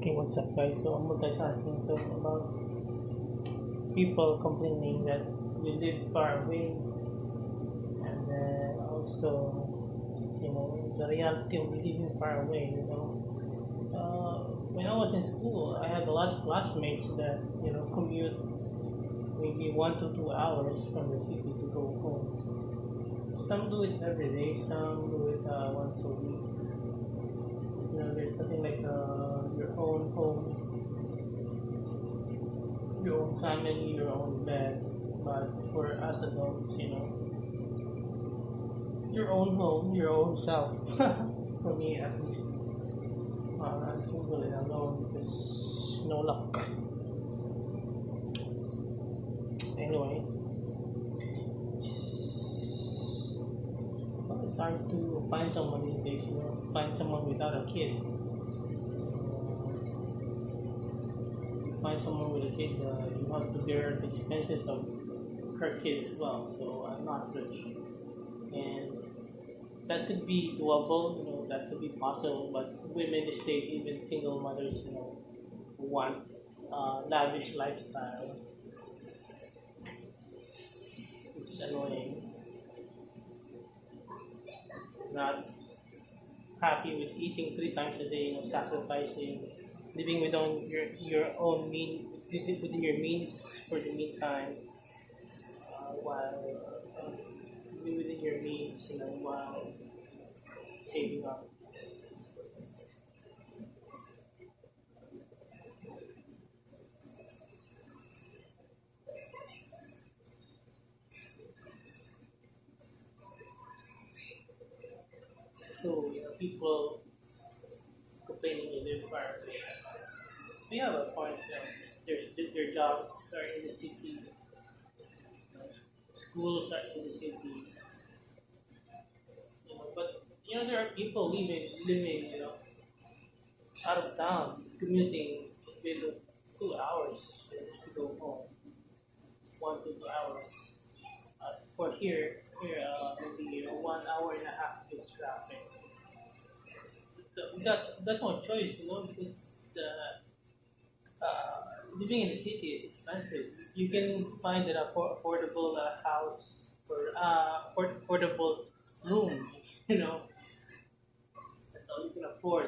Okay, what's up, guys? So I'm multitasking. So about people complaining that we live far away, and then also, the reality of living far away. When I was in school, I had a lot of classmates that commute maybe 1 to 2 hours from the city to go home. Some do it every day. Some do it once a week. There's nothing like your own home, your own family, your own bed. But for us adults, your own home, your own self. For me, at least, I'm single and alone because no luck. Anyway, well, it's hard to find someone these days. Find someone without a kid. Find someone with a kid, you have to bear the expenses of her kid as well. So I'm not rich, and that could be doable. That could be possible. But women these days, even single mothers, want lavish lifestyle, which is annoying. Not happy with eating 3 times a day, sacrificing, living within your own within your means for the meantime, while living within your means, while saving up. So people complaining is required. We have a point. Their jobs are in the city, schools are in the city. But there are people living out of town, commuting with 2 hours just to go home, 1 to 2 hours. For here, maybe 1 hour and a half is traffic. We got no choice, because living in the city is expensive. You can find an affordable house or affordable room. That's all you can afford.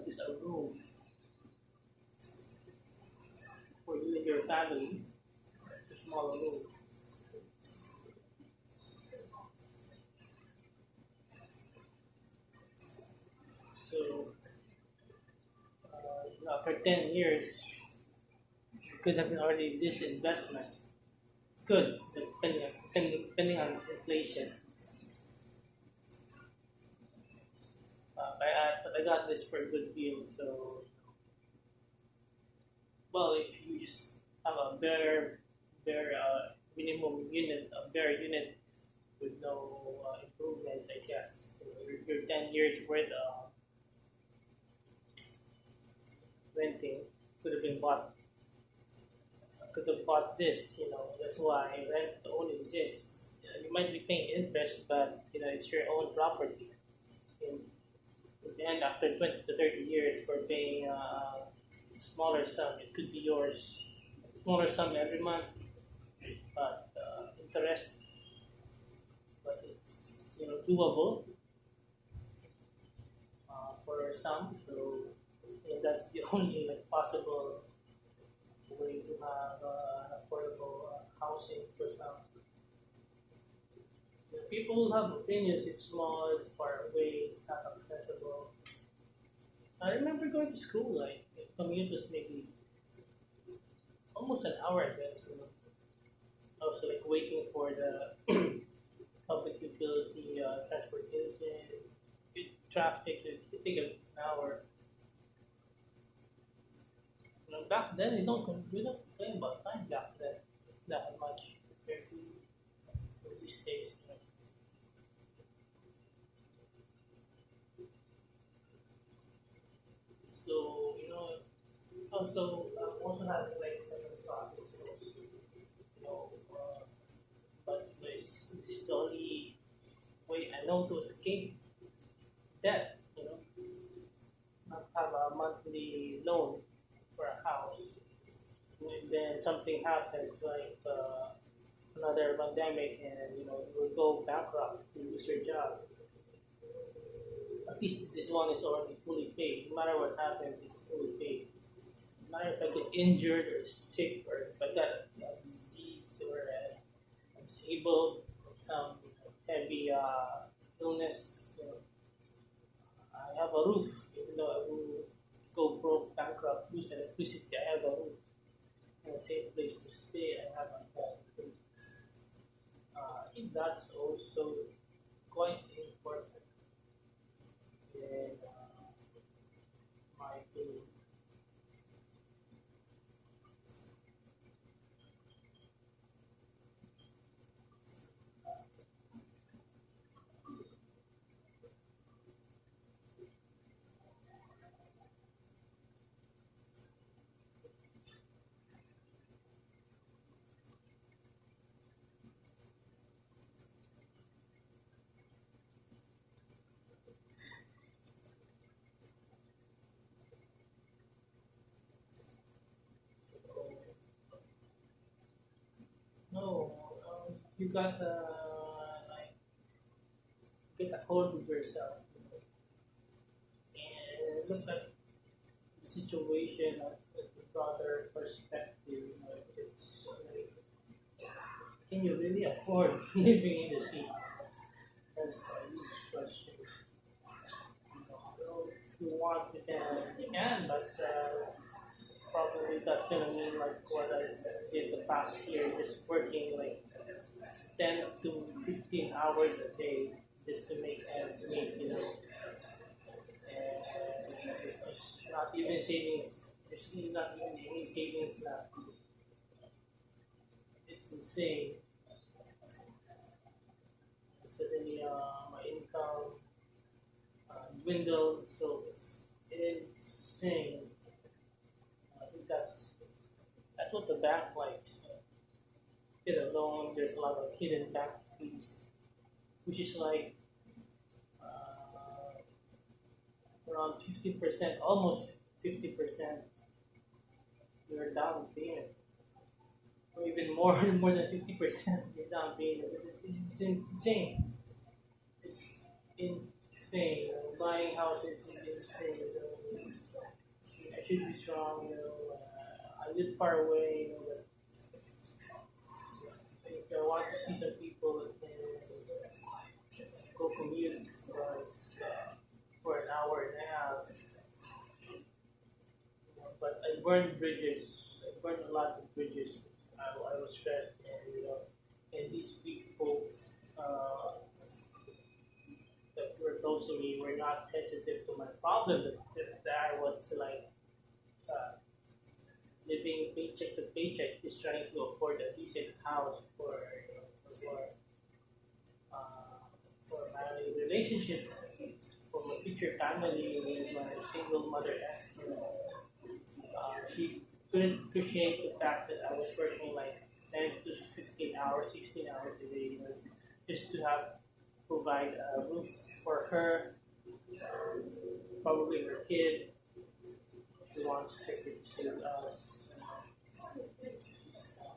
Just a room for you and your family. It's a small room. So after 10 years, it could have been already this investment. Good, depending on inflation. But I got this for a good deal. So, well, if you just have a bare minimum unit, a bare unit with no improvements, I guess your 10 years worth of renting could have been bought. Could have bought this. That's why rent to own exists. You might be paying interest, but it's your own property. And in the end, after 20 to 30 years, for paying a smaller sum, it could be yours. Smaller sum every month, but interest, but it's doable for some. So that's the only possible way to have affordable housing for some. People have opinions. It's small, it's far away, it's not accessible. I remember going to school. The commute was maybe almost an hour, I guess. I was waiting for the public utility transportation. With traffic, it could take an hour. Back then, we don't complain about time back then that much compared to these days. So also having second thoughts. But this is the only way I know to escape debt. Not have a monthly loan for a house, and then something happens like another pandemic, and you will go bankrupt, you lose your job. At least this one is already fully paid. No matter what happens, it's fully paid. No matter if I get injured or sick, or if I got a disease or disabled or some heavy illness, I have a roof. Even though I will go broke, bankrupt, lose electricity, I have a roof and a safe place to stay. I have a home. I think that's also quite important in my opinion. No, you got like get a hold of yourself, and look at the situation of the broader perspective. It's like, can you really afford living in the sea? That's a huge question. If you want, you can, but probably that's gonna mean like what I did the past year, just working like 10 to 15 hours a day just to make ends meet. And it's not even savings. There's not even any savings left. It's insane. Suddenly, my income dwindled, so it's insane. I think that's what the bank likes. Get a loan. There's a lot of hidden bank fees, which is like uh, around 50%, almost 50% your down payment, or even more, more than 50% your down payment. It's insane. It's insane. Buying houses is insane. So I should be strong. I live far away. But if I want to see some people, I can go commute for an hour and a half. But I burned bridges. I burned a lot of bridges. I was stressed, and these people uh, that were close to me were not sensitive to my problem. That I was like uh, living paycheck to paycheck, just trying to afford a decent house uh, for my relationship, for my future family with my single mother ex. She couldn't appreciate the fact that I was working like 10 to 15 hours, 16 hours a day, just to have provide a roof for her, probably her kid. She wants her kid to stay with us.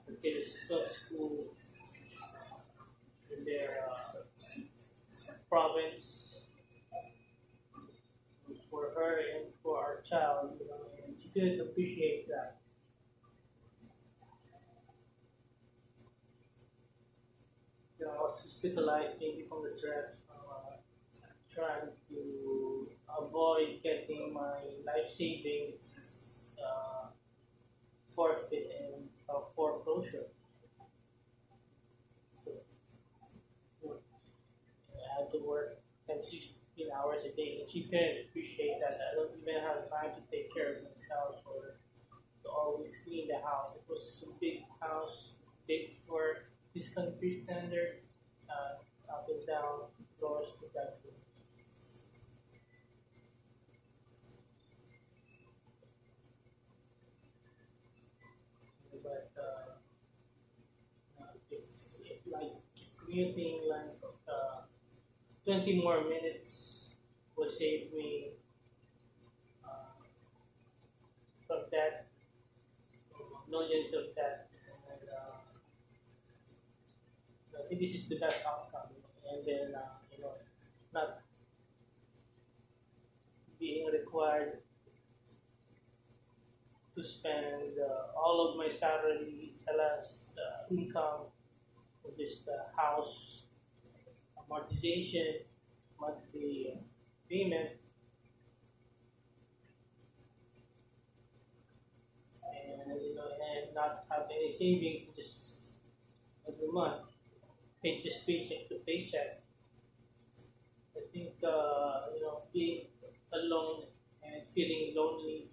Her kid is still at school in their province for her and for our child, and she couldn't appreciate that. I was hospitalized maybe from the stress from trying to avoid getting my life savings forfeit and foreclosure. So I had to work 10 to 16 hours a day, and she couldn't appreciate that. I don't even have time to take care of myself or to always clean the house. It was a big house, big for this country standard, up and down, floors to bedroom. But if like commuting like 20 more minutes will save me uh, from that millions of debt. And I think this is the best outcome. And then, not being required to spend all of my salary, plus income for this house amortization, monthly payment, and not have any savings, just every month, pay just paycheck to paycheck. I think being alone and feeling lonely,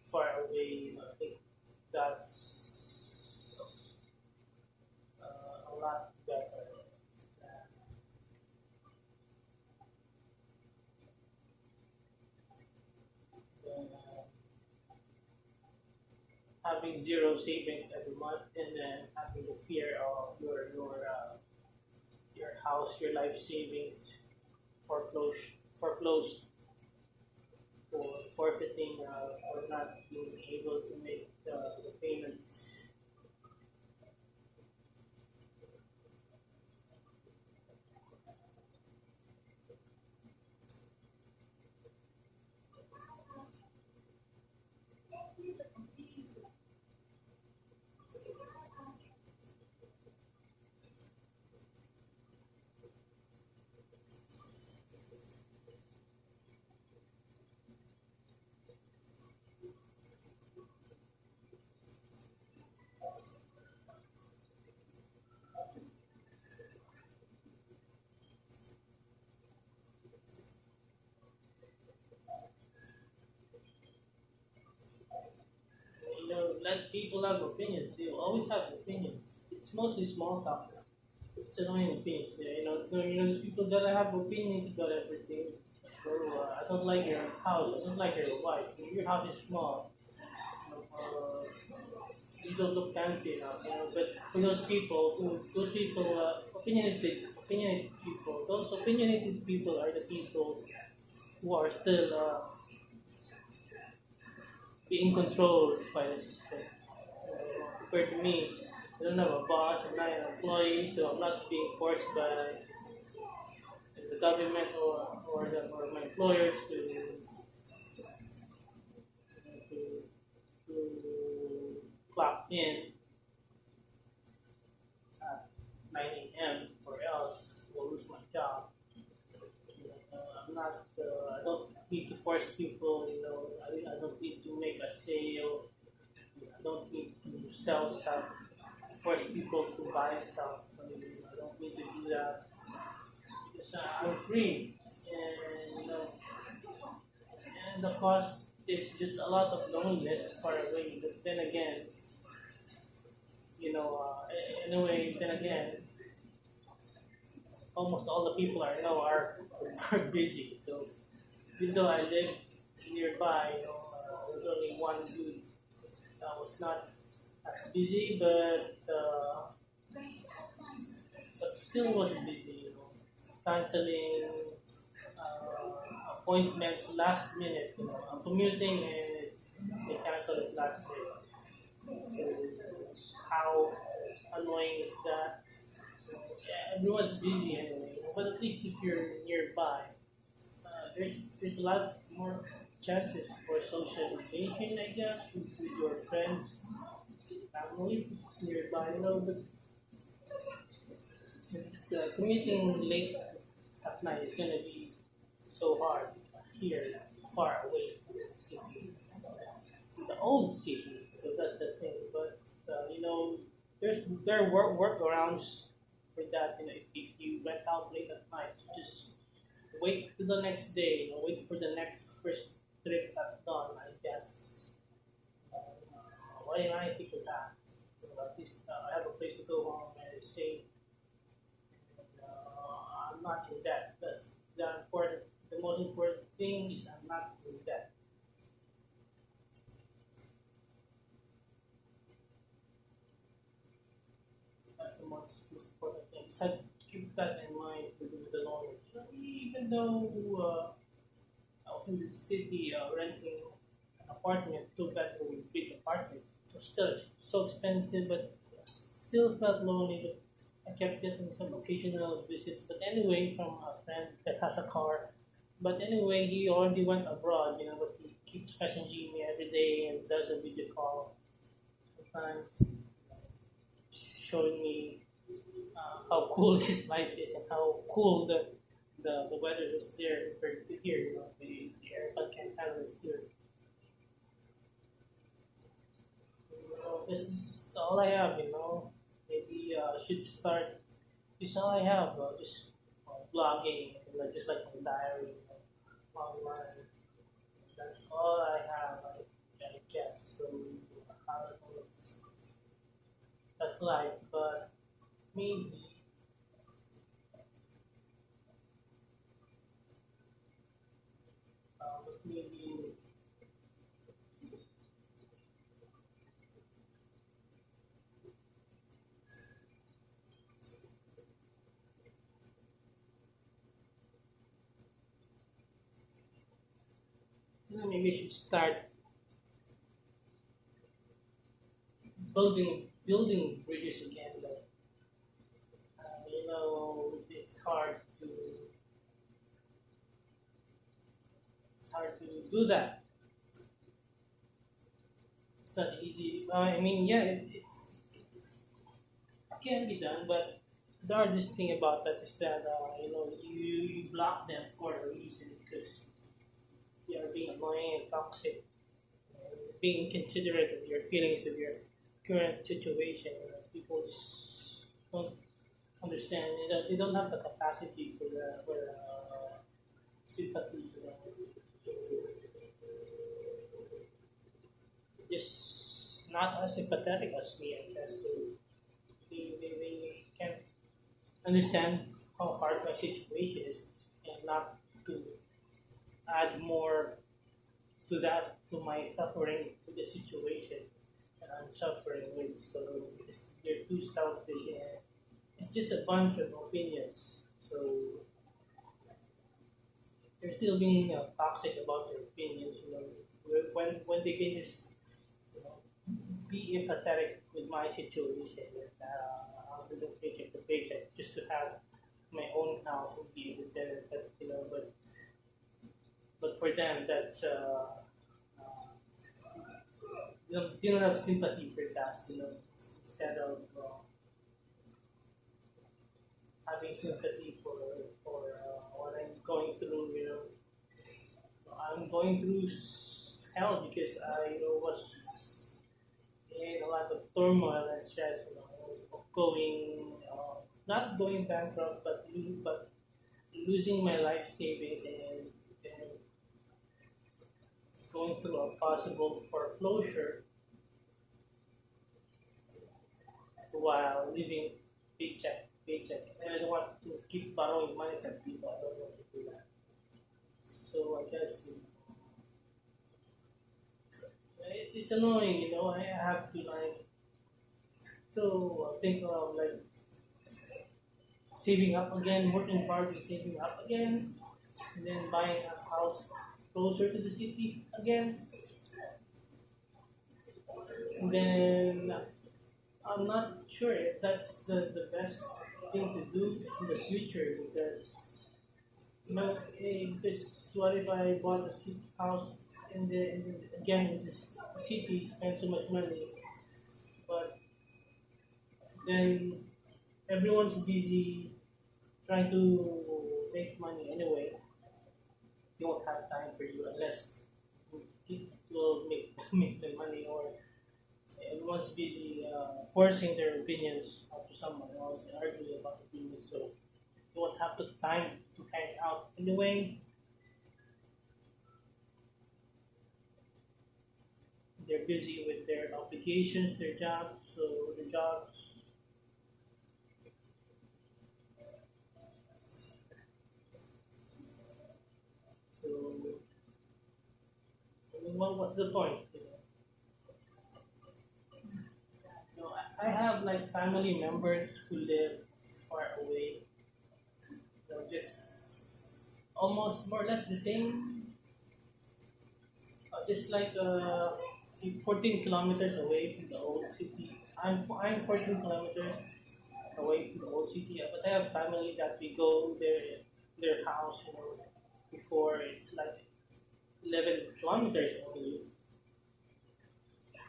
far away, I think that's a lot better than having zero savings every month and then having the fear of your house, your life savings foreclosed for forfeiting or not being able to make the payments. Let people have opinions. They always have opinions. It's mostly small talk. It's annoying opinions. Yeah, there's people that have opinions about everything. So I don't like your house. I don't like your wife. Your house is small. You don't look fancy enough. But for those people, opinionated people. Those opinionated people are the people who are still being controlled by the system. Compared to me, I don't have a boss, I'm not an employee, so I'm not being forced by the government or my employers to clock in at 9 a.m. or else I'll lose my job. I don't need to force people, I don't need to make a sale, I don't need to sell stuff, force people to buy stuff. I don't need to do that because I'm free, and and the cost is just a lot of loneliness far away. But then again, in a way, then again, almost all the people I know are busy. So even though I live nearby, there's only one dude that was not as busy, but still was busy. Canceling appointments last minute. I'm commuting and they cancel it last minute. So how annoying is that? Yeah, everyone's busy anyway. But at least if you're nearby, there's a lot more chances for socialization, I guess, with your friends, family, if it's nearby. But because commuting late at night is gonna be so hard here, far away from the city, the old city. So that's the thing. But there are workarounds for that. If you went out late at night, just wait to the next day. Wait for the next first trip at dawn. I guess. Why am I think of that? At least I have a place to go home and it's safe. I'm not in debt. That's the important. The most important thing is I'm not in debt. That's the most important thing. So keep that in mind with the loan. Even though I was in the city renting an apartment, two bedroom big apartment, still so expensive, but still felt lonely. But I kept getting some occasional visits. But anyway, from a friend that has a car. But anyway, he already went abroad, but he keeps messaging me every day and does a video call sometimes, showing me how cool his life is and how cool the weather is there compared to here. The aircon can't handle it here. This is all I have. Maybe I should start. This is all I have. Just blogging, just like my diary, online. That's all I have. I guess. So I don't know. That's life, but maybe maybe maybe I should start building bridges again. But it's hard to do that. It's not easy. I mean, yeah, it can be done, but the hardest thing about that is that you block them for a reason because you are being annoying and toxic, and being inconsiderate of your feelings of your current situation. People just don't understand. They don't have the capacity for sympathy. Just not as sympathetic as me, I guess. So they can understand how hard my situation is and not to add more to that, to my suffering, to the situation that I'm suffering with. So they're too selfish and it's just a bunch of opinions. So they're still being toxic about their opinions. When they can just you know, be empathetic with my situation, that I'm living paycheck to paycheck just to have my own house and be independent. But for them, that's they don't have sympathy for that. Instead of having sympathy for what I'm going through. I'm going through hell because I was in a lot of turmoil and stress. Of going not going bankrupt, but losing my life savings and going through a possible foreclosure while living paycheck to paycheck. And I don't want to keep borrowing money from people. I don't want to do that. So I guess it's annoying. I have to think of like saving up again, working hard and saving up again, and then buying a house closer to the city again. And then I'm not sure if that's the best thing to do in the future because what if I bought a house again in this city, spend so much money, but then everyone's busy trying to make money anyway. They won't have time for you unless it will make make the money, or everyone's busy forcing their opinions onto someone else and arguing about opinions. So you won't have the time to hang out anyway. They're busy with their obligations, their jobs. So the jobs. So I mean, what's the point? I have like family members who live far away. Just almost more or less the same. Just like 14 kilometers away from the old city. I'm 14 kilometers away from the old city, but I have family that we go their house, before it's like 11 kilometers only.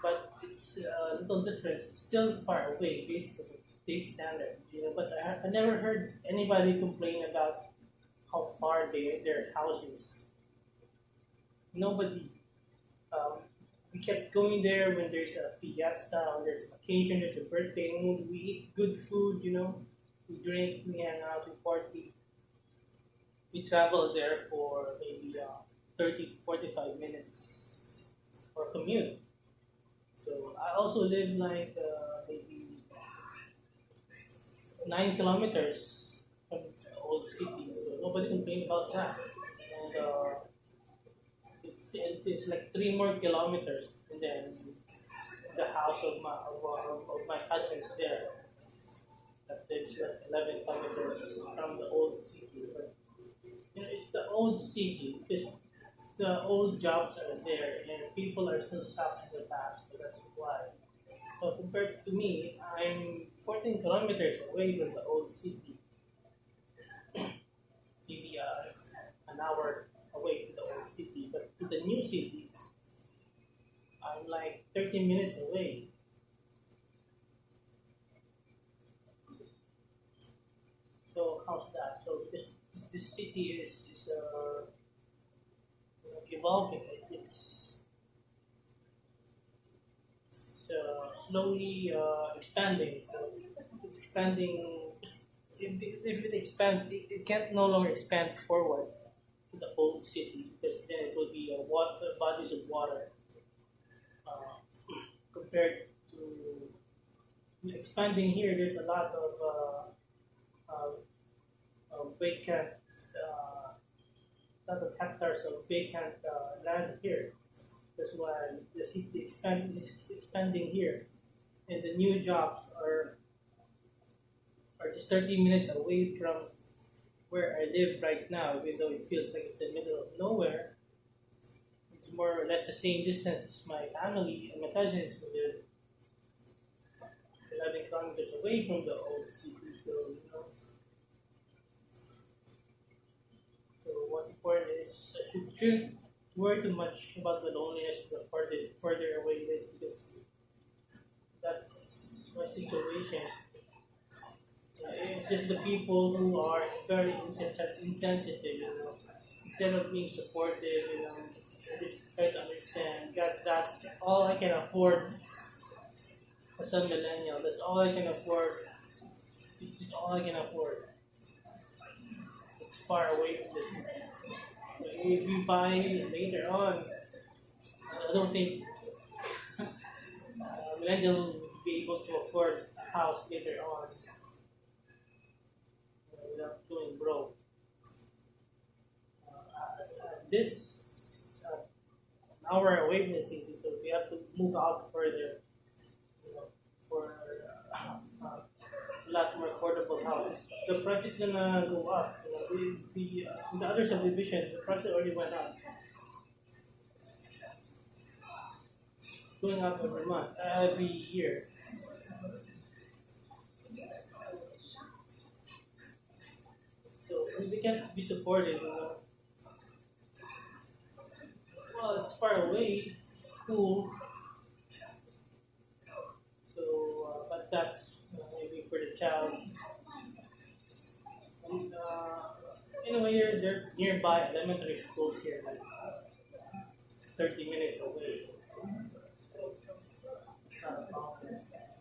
But it's a little different. It's still far away based on today's standard, But I never heard anybody complain about how far their house is. Nobody. Um, we kept going there when there's a fiesta, when there's an occasion, there's a birthday. We eat good food, We drink, we hang out, we party. We travel there for maybe 30 to 45 minutes for commute. So I also live like maybe 9 kilometers from the old city, so nobody complains about that. And it's like 3 more kilometers, and then the house of my cousins there. That it's like 11 kilometers from the old city. But it's the old city because the old jobs are there, and people are still stuck in the past. So that's why. So compared to me, I'm 14 kilometers away from the old city, maybe an hour away to the old city. But to the new city, I'm like 30 minutes away. So how's that? So this city is evolving. It's slowly expanding. So it's expanding. If it expands, it can't no longer expand forward to the old city because then it will be water bodies of water uh, compared to expanding here. There's a lot of vacant, lot of hectares of vacant land here. That's why the city is expanding here, and the new jobs are just 30 minutes away from where I live right now, even though it feels like it's the middle of nowhere. It's more or less the same distance as my family and my cousins who live 11 kilometers away from the old city. So what's important is to shouldn't worry too much about the loneliness the further away it is because that's my situation. It's just the people who are very insensitive. Instead of being supportive, I just try to understand. That's all I can afford as a millennial. That's all I can afford. It's just all I can afford. It's far away from this. If we buy later on, I don't think millennial will be able to afford a house later on without going broke. This an hour away from the city, so we have to move out further, for a lot more affordable house. The price is gonna go up. The other subdivision, the price already went up. It's going up every month, every year. So we can't be supported. Well, it's far away, school. So, but that's maybe for the child. And anyway, there's nearby elementary schools here, like 30 minutes away. It's not a problem.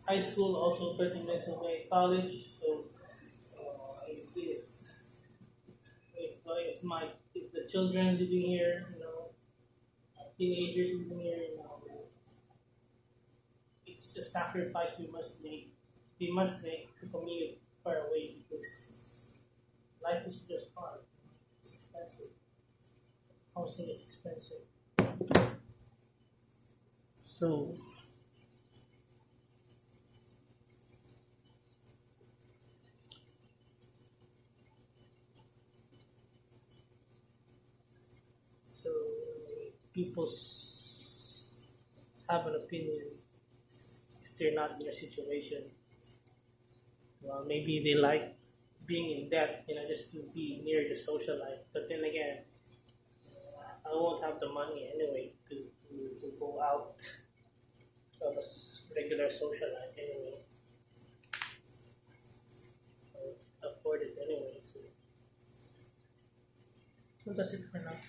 High school also 30 minutes away. College, so if the children living here, teenagers living here, it's a sacrifice we must make. We must make to commute far away because life is just hard. It's expensive. Housing is expensive. So so people's have an opinion because they're not in your situation. Well, maybe they like being in debt, just to be near the social life. But then again, I won't have the money anyway to go out of a regular social life anyway. Or afford it anyway. So that's it for now.